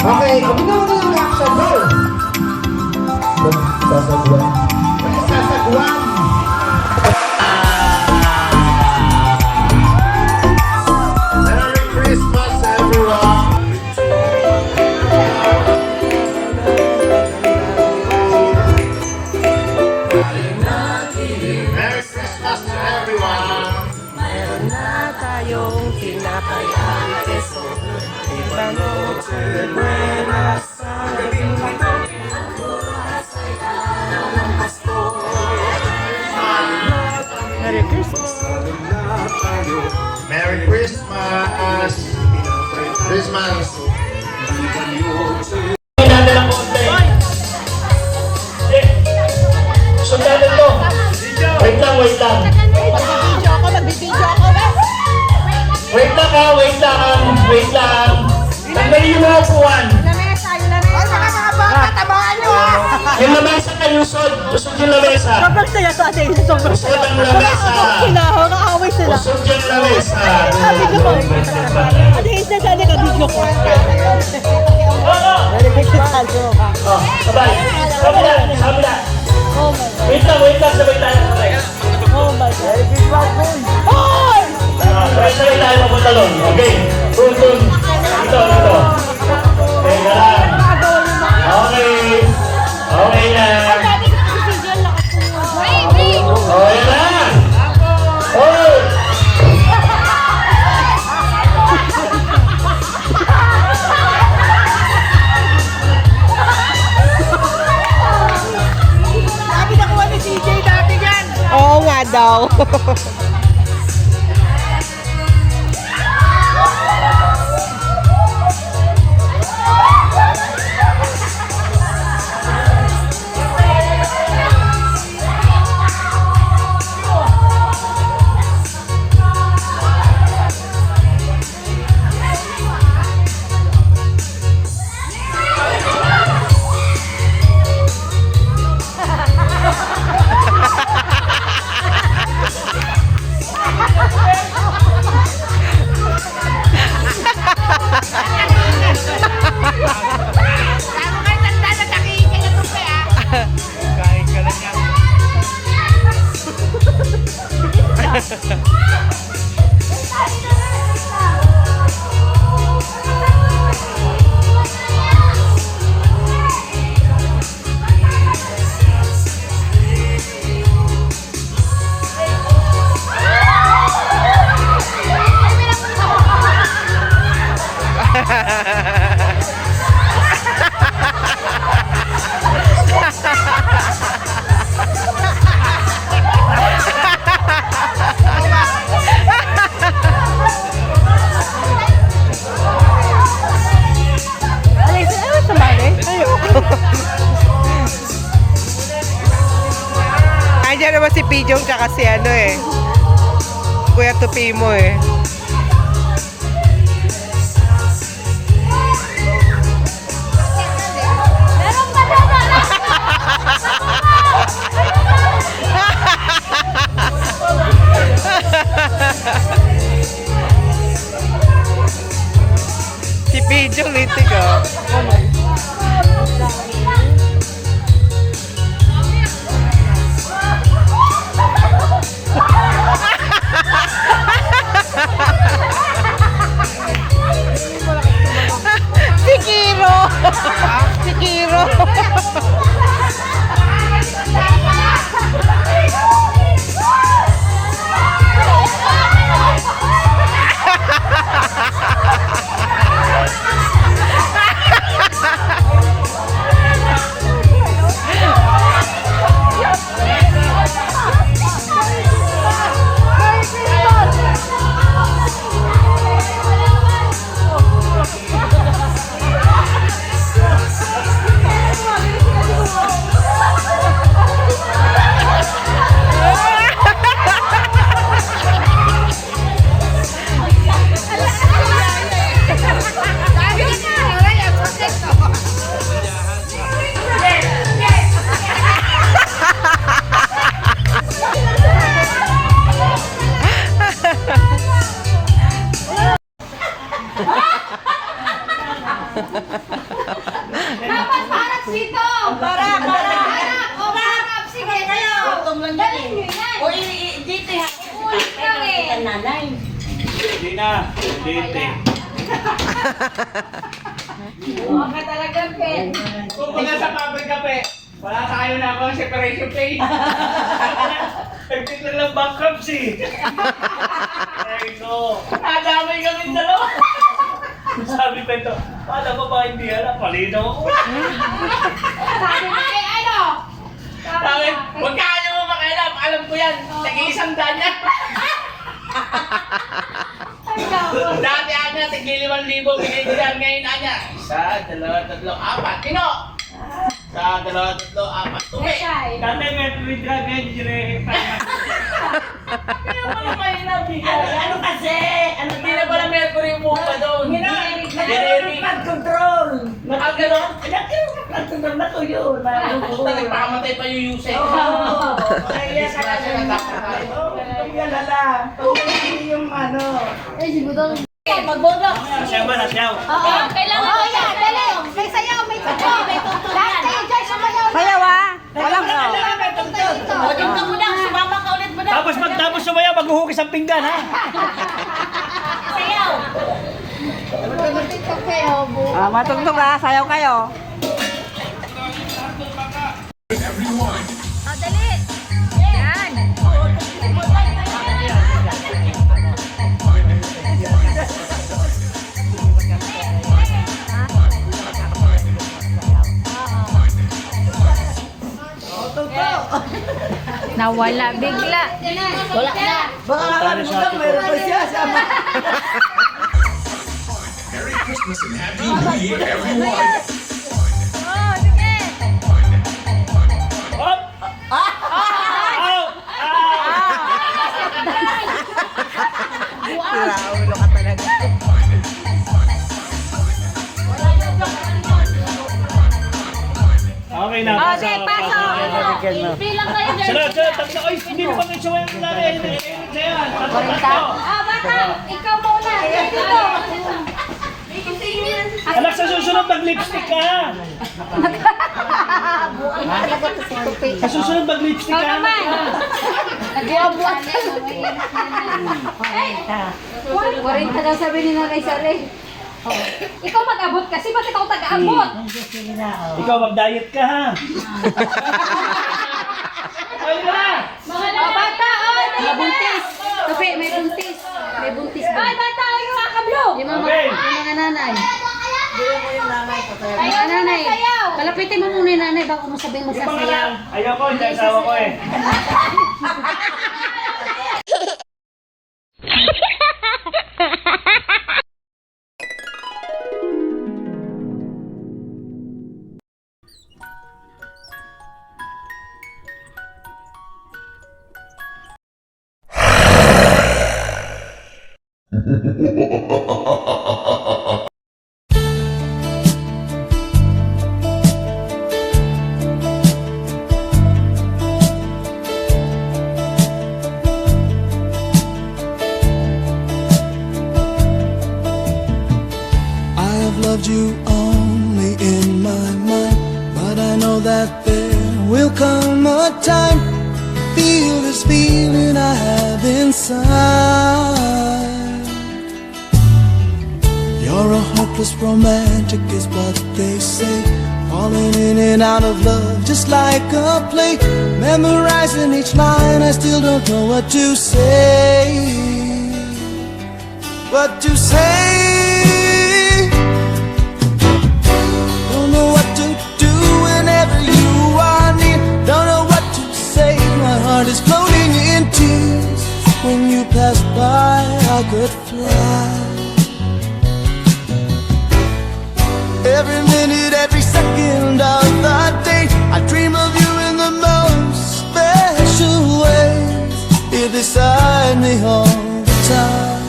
Okay, kumina mo na yung reaction. Go! Sasagwan. Sasagwan. Merry Christmas, everyone! Merry Christmas to everyone! Meron na tayong tinatayang keso. Iba mo, buenas sa gabing ito. Merry Christmas! Merry Christmas! Christmas! Pinadala ko online. Sundalo to. Wait lang. Magbibidyo ako, Wait lang ha, wait lang. Tanggalin yung mga upuan. Lamesa, yung lamesa. Ay, saka mga baka, tabangan nyo ah! Yung lamesa kayo, usod yung lamesa. Sobrang saya sa atin, sobrang Usod ang lamesa. sila, nakaaway sila. Usod yung lamesa. Video ko. Ano yung isa sana ka video ko? Very big tayo. Oh, sabay. Sabila. Oh my God. Wait lang, sabay tayo. Oh my God. Very big boy. Hoy! Sabay tayo mapunta doon. Okay. Dun. Ito. Okay, lang. Okay na. Okay na. Oh! Sabi na kuha ni CJ dati yan. Oo nga daw. Andiyan naman si Pijong tsaka si Kuya Tupi mo Si Pijong litig Si Kiro! Si Kiro! dito! Para! Sige kayo! Dalhin nyo yan! O, dito ha. Ulit lang eh! Nanay. Hindi na. Dito. Huwag ka talagang pet! Kung mga sa public kape, wala tayo na ako separation pay. Nagtignan lang bankruptcy. Ay ko. Nadamay kami dalawa. Sabi ko ito, paano ba ba hindi alam? Palino ako. Sabi mo kay ano? Sabi, huwag ka mo makailam. Alam ko yan. Tag-iisang daan yan. Dati anya, tig 5,000 bigay ko yan. Ngayon anya, 1, 2, 3, 4. Tino! 1, 2, 3, 4. Tumi! Dati may withdraw ngayon, Hindi na pala mahirap bigay. Ano kasi? Ano Hindi na pala Mercury yung mukha doon. Generic. Control. Ah, gano'n? Control na to yun. Puta, nagpakamatay pa yung Yusek. Kaya ka na siya natakot. Yung ano. Magbodok! Siya ba na siya? Oo, kailangan ko yan! Dali! May sayaw, may sayaw! May tungtong yan! Lahat kayo dyan sumayaw! Sayaw ah! Walang O, dito mo lang, sumama ka ulit mo na! Tapos pagtapos sumaya, maghuhukis ang pinggan, ha? Sayaw! Mag-tiktok kayo, bu! matugtog ah, sayaw kayo. O, dali! Yan! Nawala bigla. Wala na. Merry Christmas and Happy New Year, everyone. Oh, sige. Hop! Ow! Sira ulo ka talaga. Okay na. Oh, sige, pasok. Bilang kayo dyan. Sunod. Tatlo. Ay, hindi naman kayo sumaya ng lalay. Tatlo. Ah, bata, ikaw muna. Dito. Anak, sa susunod mag-lipstick ka, ha? Sa susunod mag-lipstick Ikaw ka. naman. Nagbubuhat. Ay, 40 daw sabi ni Nanay Sari. ikaw mag-abot kasi ba't ikaw taga-abot? Ikaw mag-diet ka, ha? Ay, na! Oh, bata, oh, dali na. Buntis. Tupi, may buntis. May buntis ba? Ay, bata, oh, yung kakablo. Yung mga, Okay. yung mga nanay. Ayaw Mga nanay. na sayaw. Kalapitin mo muna yung nanay bago mo sabing masasayaw. Ayoko, hindi asawa ko eh. I have loved you only in my mind, but I know that there will come a time. Feel this feeling I have inside. You're a hopeless romantic is what they say, falling in and out of love just like a play. Memorizing each line, I still don't know what to say. What to say? Don't know what to do whenever you are near. Don't know what to say. My heart is floating in tears. When you pass by, I could fly. Every minute, every second of the day, I dream of you in the most special ways. You're beside me all the time.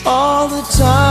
All the time.